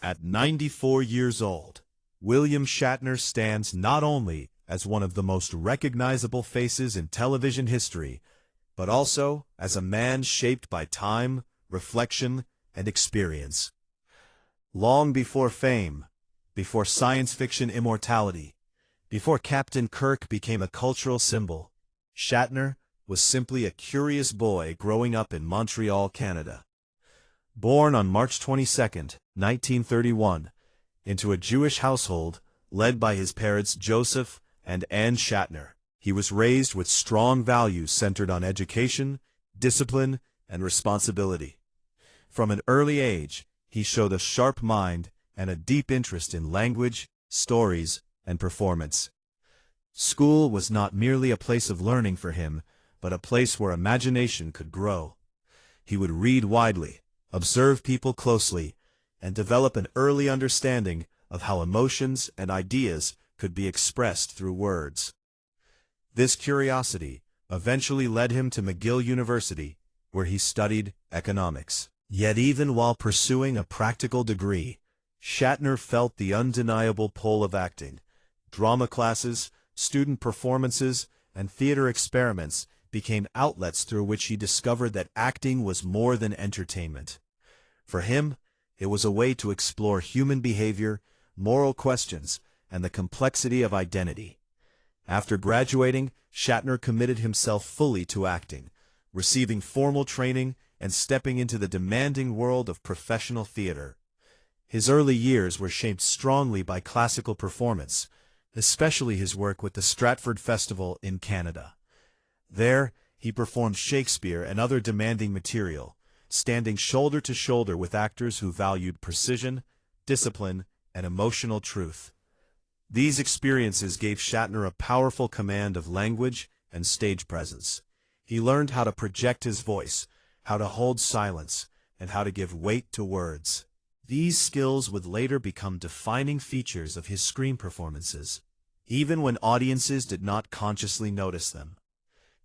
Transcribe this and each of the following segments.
At 94 years old, William Shatner stands not only as one of the most recognizable faces in television history, but also as a man shaped by time, reflection, and experience. Long before fame, before science fiction immortality, before Captain Kirk became a cultural symbol, Shatner was simply a curious boy growing up in Montreal, Canada. Born on March 22, 1931, into a Jewish household led by his parents Joseph and Anne Shatner, he was raised with strong values centered on education, discipline, and responsibility. From an early age, he showed a sharp mind and a deep interest in language, stories, and performance. School was not merely a place of learning for him, but a place where imagination could grow. He would read widely, observe people closely, and develop an early understanding of how emotions and ideas could be expressed through words. This curiosity eventually led him to McGill University, where he studied economics. Yet even while pursuing a practical degree, Shatner felt the undeniable pull of acting. Drama classes, student performances, and theater experiments became outlets through which he discovered that acting was more than entertainment. For him, it was a way to explore human behavior, moral questions, and the complexity of identity. After graduating, Shatner committed himself fully to acting, receiving formal training and stepping into the demanding world of professional theater. His early years were shaped strongly by classical performance, especially his work with the Stratford Festival in Canada. There, he performed Shakespeare and other demanding material, standing shoulder to shoulder with actors who valued precision, discipline, and emotional truth. These experiences gave Shatner a powerful command of language and stage presence. He learned how to project his voice, how to hold silence, and how to give weight to words. These skills would later become defining features of his screen performances, even when audiences did not consciously notice them.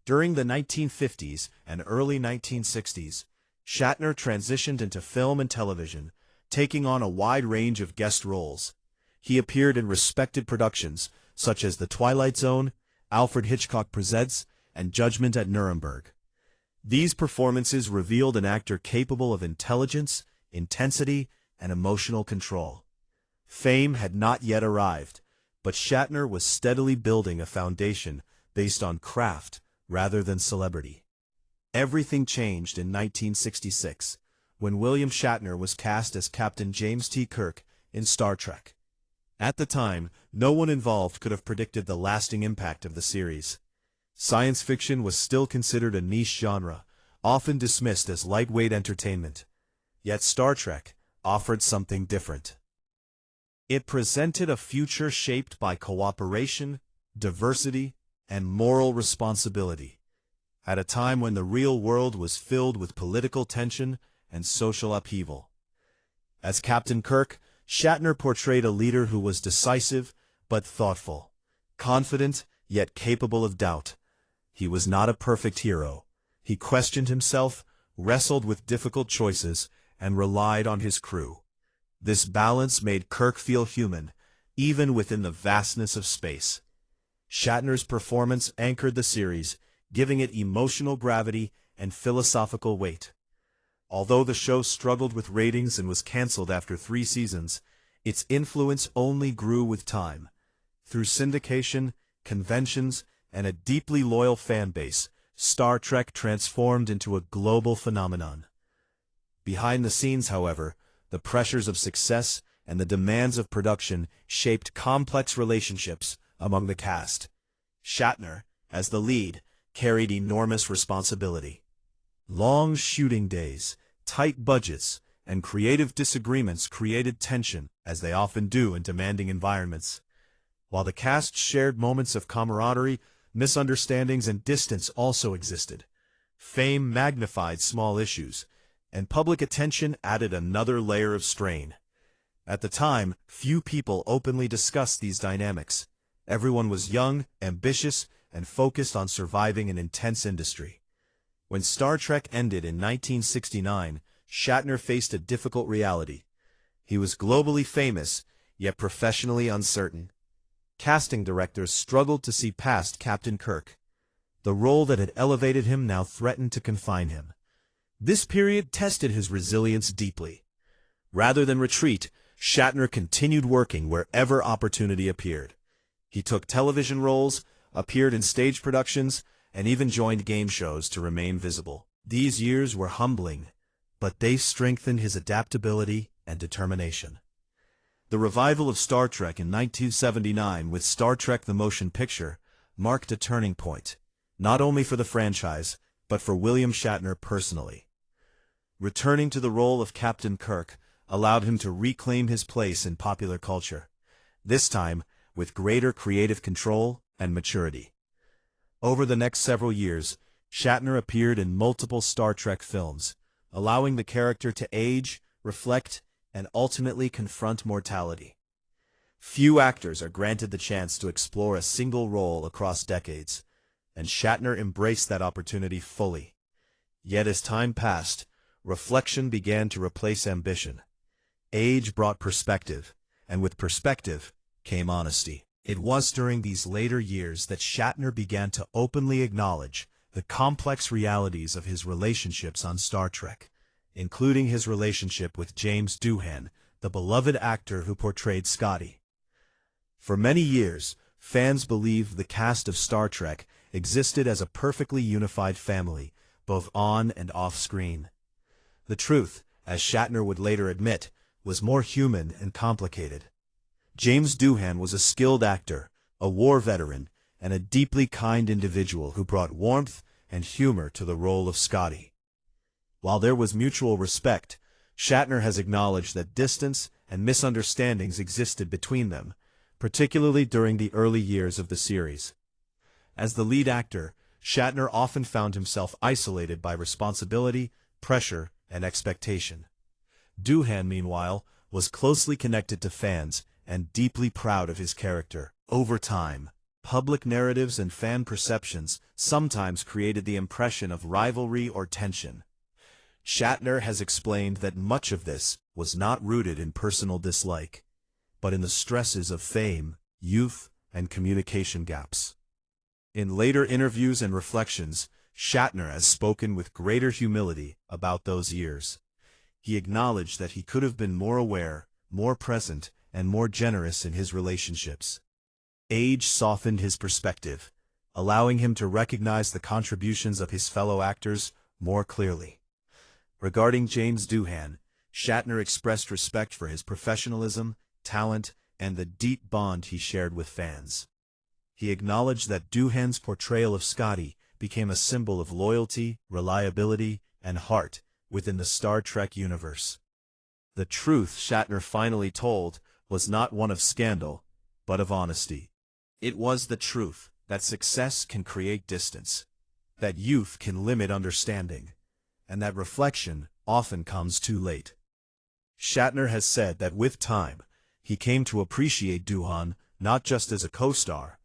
During the 1950s and early 1960s, Shatner transitioned into film and television, taking on a wide range of guest roles. He appeared in respected productions such as The Twilight Zone, Alfred Hitchcock Presents, and Judgment at Nuremberg. These performances revealed an actor capable of intelligence, intensity, and emotional control. Fame had not yet arrived, but Shatner was steadily building a foundation based on craft rather than celebrity. Everything changed in 1966, when William Shatner was cast as Captain James T. Kirk in Star Trek. At the time, no one involved could have predicted the lasting impact of the series. Science fiction was still considered a niche genre, often dismissed as lightweight entertainment. Yet Star Trek offered something different. It presented a future shaped by cooperation, diversity, and moral responsibility, at a time when the real world was filled with political tension and social upheaval. As Captain Kirk, Shatner portrayed a leader who was decisive but thoughtful, confident yet capable of doubt. He was not a perfect hero. He questioned himself, wrestled with difficult choices, and relied on his crew. This balance made Kirk feel human, even within the vastness of space. Shatner's performance anchored the series, giving it emotional gravity and philosophical weight. Although the show struggled with ratings and was canceled after 3 seasons, its influence only grew with time. Through syndication, conventions, and a deeply loyal fan base, Star Trek transformed into a global phenomenon. Behind the scenes, however, the pressures of success and the demands of production shaped complex relationships among the cast. Shatner, as the lead, carried enormous responsibility. Long shooting days, tight budgets, and creative disagreements created tension, as they often do in demanding environments. While the cast shared moments of camaraderie, misunderstandings and distance also existed. Fame magnified small issues, and public attention added another layer of strain. At the time, few people openly discussed these dynamics. Everyone was young, ambitious, and focused on surviving an intense industry. When Star Trek ended in 1969, Shatner faced a difficult reality. He was globally famous, yet professionally uncertain. Casting directors struggled to see past Captain Kirk. The role that had elevated him now threatened to confine him. This period tested his resilience deeply. Rather than retreat, Shatner continued working wherever opportunity appeared. He took television roles, appeared in stage productions, and even joined game shows to remain visible. These years were humbling, but they strengthened his adaptability and determination. The revival of Star Trek in 1979 with Star Trek the Motion Picture marked a turning point, not only for the franchise, but for William Shatner personally. Returning to the role of Captain Kirk allowed him to reclaim his place in popular culture, this time with greater creative control and maturity. Over the next several years, Shatner appeared in multiple Star Trek films, allowing the character to age, reflect, and ultimately confront mortality. Few actors are granted the chance to explore a single role across decades, and Shatner embraced that opportunity fully. Yet as time passed, reflection began to replace ambition. Age brought perspective, and with perspective came honesty. It was during these later years that Shatner began to openly acknowledge the complex realities of his relationships on Star Trek, including his relationship with James Doohan, the beloved actor who portrayed Scotty. For many years, fans believed the cast of Star Trek existed as a perfectly unified family, both on and off screen. The truth, as Shatner would later admit, was more human and complicated. James Doohan was a skilled actor, a war veteran, and a deeply kind individual who brought warmth and humor to the role of Scotty. While there was mutual respect, Shatner has acknowledged that distance and misunderstandings existed between them, particularly during the early years of the series. As the lead actor, Shatner often found himself isolated by responsibility, pressure, and expectation. Doohan, meanwhile, was closely connected to fans and deeply proud of his character. Over time, public narratives and fan perceptions sometimes created the impression of rivalry or tension. Shatner has explained that much of this was not rooted in personal dislike, but in the stresses of fame, youth, and communication gaps. In later interviews and reflections, Shatner has spoken with greater humility about those years. He acknowledged that he could have been more aware, more present, and more generous in his relationships. Age softened his perspective, allowing him to recognize the contributions of his fellow actors more clearly. Regarding James Doohan, Shatner expressed respect for his professionalism, talent, and the deep bond he shared with fans. He acknowledged that Doohan's portrayal of Scotty became a symbol of loyalty, reliability, and heart within the Star Trek universe. The truth Shatner finally told was not one of scandal, but of honesty. It was the truth that success can create distance, that youth can limit understanding, and that reflection often comes too late. Shatner has said that with time, he came to appreciate Doohan not just as a co-star,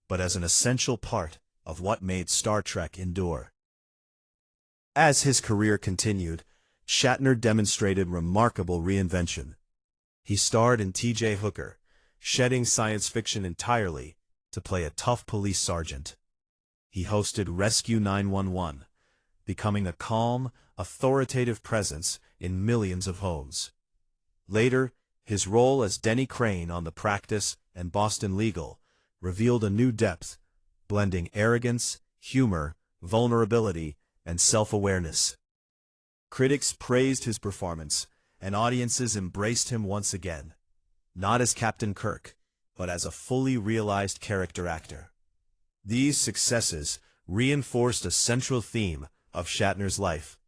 but as an essential part of what made Star Trek endure. As his career continued, Shatner demonstrated remarkable reinvention. He starred in T.J. Hooker, shedding science fiction entirely to play a tough police sergeant. He hosted Rescue 911, becoming a calm, authoritative presence in millions of homes. Later, his role as Denny Crane on The Practice and Boston Legal revealed a new depth, blending arrogance, humor, vulnerability, and self-awareness. Critics praised his performance, and audiences embraced him once again, not as Captain Kirk, but as a fully realized character actor. These successes reinforced a central theme of Shatner's life: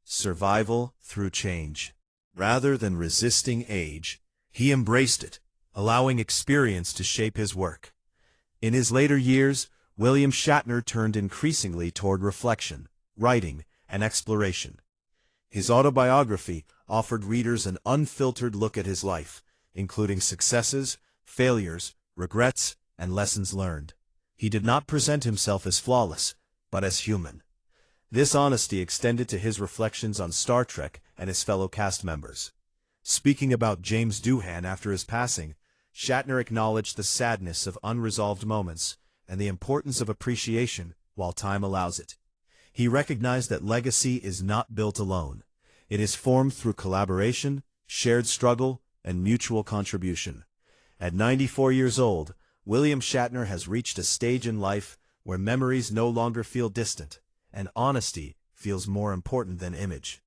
survival through change. Rather than resisting age, he embraced it, allowing experience to shape his work. In his later years, William Shatner turned increasingly toward reflection, writing, and exploration. His autobiography offered readers an unfiltered look at his life, including successes, failures, regrets, and lessons learned. He did not present himself as flawless, but as human. This honesty extended to his reflections on Star Trek and his fellow cast members. Speaking about James Doohan after his passing, Shatner acknowledged the sadness of unresolved moments and the importance of appreciation while time allows it. He recognized that legacy is not built alone. It is formed through collaboration, shared struggle, and mutual contribution. At 94 years old, William Shatner has reached a stage in life where memories no longer feel distant, and honesty feels more important than image.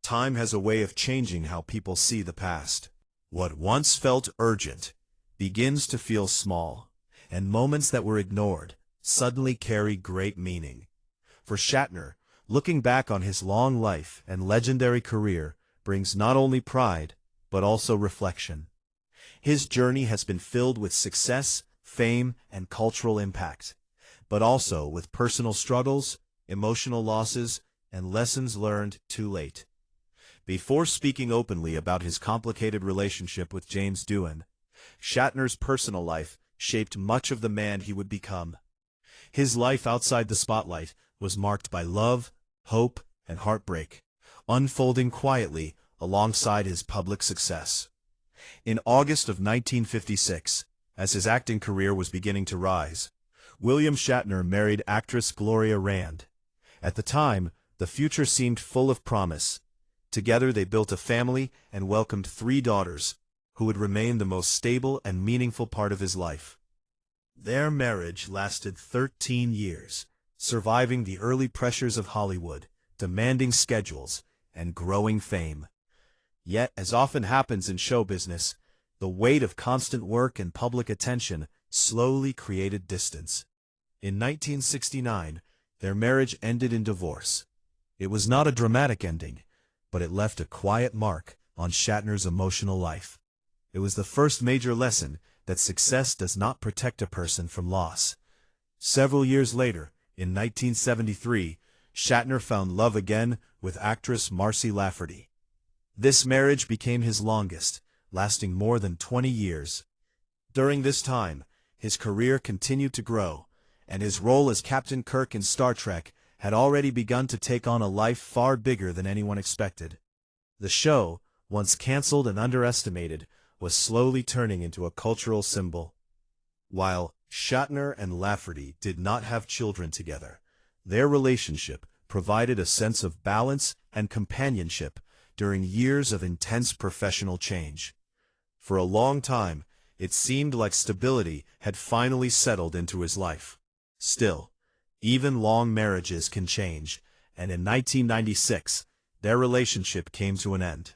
Time has a way of changing how people see the past. What once felt urgent begins to feel small, and moments that were ignored suddenly carry great meaning. For Shatner, looking back on his long life and legendary career brings not only pride, but also reflection. His journey has been filled with success, fame, and cultural impact, but also with personal struggles, emotional losses, and lessons learned too late. Before speaking openly about his complicated relationship with James Doohan, Shatner's personal life shaped much of the man he would become. His life outside the spotlight was marked by love, hope, and heartbreak, unfolding quietly alongside his public success. In August of 1956, as his acting career was beginning to rise, William Shatner married actress Gloria Rand. At the time, the future seemed full of promise. Together they built a family and welcomed 3 daughters, who would remain the most stable and meaningful part of his life. Their marriage lasted 13 years, surviving the early pressures of Hollywood, demanding schedules, and growing fame. Yet, as often happens in show business, the weight of constant work and public attention slowly created distance. In 1969, their marriage ended in divorce. It was not a dramatic ending, but it left a quiet mark on Shatner's emotional life. It was the first major lesson that success does not protect a person from loss. Several years later, in 1973, Shatner found love again with actress Marcy Lafferty. This marriage became his longest, lasting more than 20 years. During this time, his career continued to grow, and his role as Captain Kirk in Star Trek had already begun to take on a life far bigger than anyone expected. The show, once canceled and underestimated, was slowly turning into a cultural symbol. While Shatner and Lafferty did not have children together, their relationship provided a sense of balance and companionship during years of intense professional change. For a long time, it seemed like stability had finally settled into his life. Still, even long marriages can change, and in 1996, their relationship came to an end.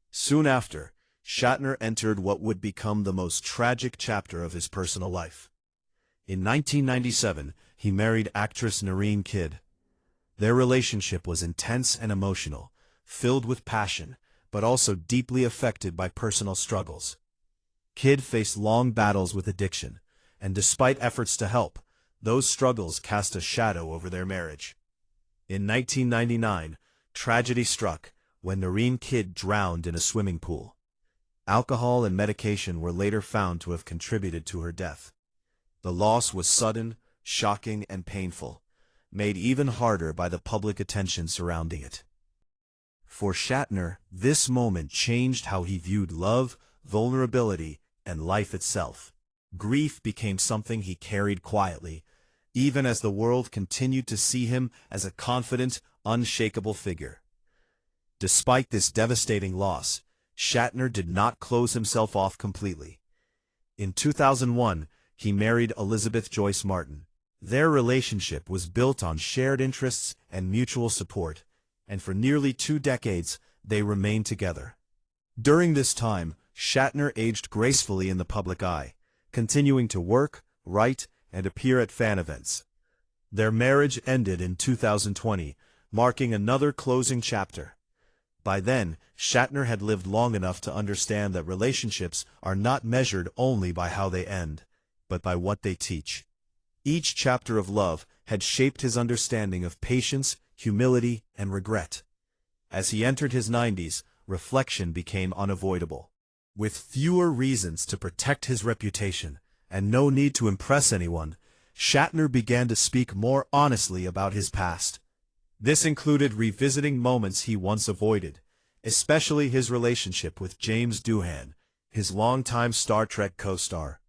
Soon after, Shatner entered what would become the most tragic chapter of his personal life. In 1997, he married actress Noreen Kidd. Their relationship was intense and emotional, filled with passion, but also deeply affected by personal struggles. Kidd faced long battles with addiction, and despite efforts to help, those struggles cast a shadow over their marriage. In 1999, tragedy struck when Noreen Kidd drowned in a swimming pool. Alcohol and medication were later found to have contributed to her death. The loss was sudden, shocking, and painful, made even harder by the public attention surrounding it. For Shatner, this moment changed how he viewed love, vulnerability, and life itself. Grief became something he carried quietly, even as the world continued to see him as a confident, unshakable figure. Despite this devastating loss, Shatner did not close himself off completely. In 2001, he married Elizabeth Joyce Martin. Their relationship was built on shared interests and mutual support, and for nearly 2 decades, they remained together. During this time, Shatner aged gracefully in the public eye, continuing to work, write, and appear at fan events. Their marriage ended in 2020, marking another closing chapter. By then, Shatner had lived long enough to understand that relationships are not measured only by how they end, but by what they teach. Each chapter of love had shaped his understanding of patience, humility, and regret. As he entered his 90s, reflection became unavoidable. With fewer reasons to protect his reputation, and no need to impress anyone, Shatner began to speak more honestly about his past. This included revisiting moments he once avoided, especially his relationship with James Doohan, his longtime Star Trek co-star.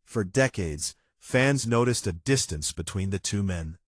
For decades, fans noticed a distance between the two men.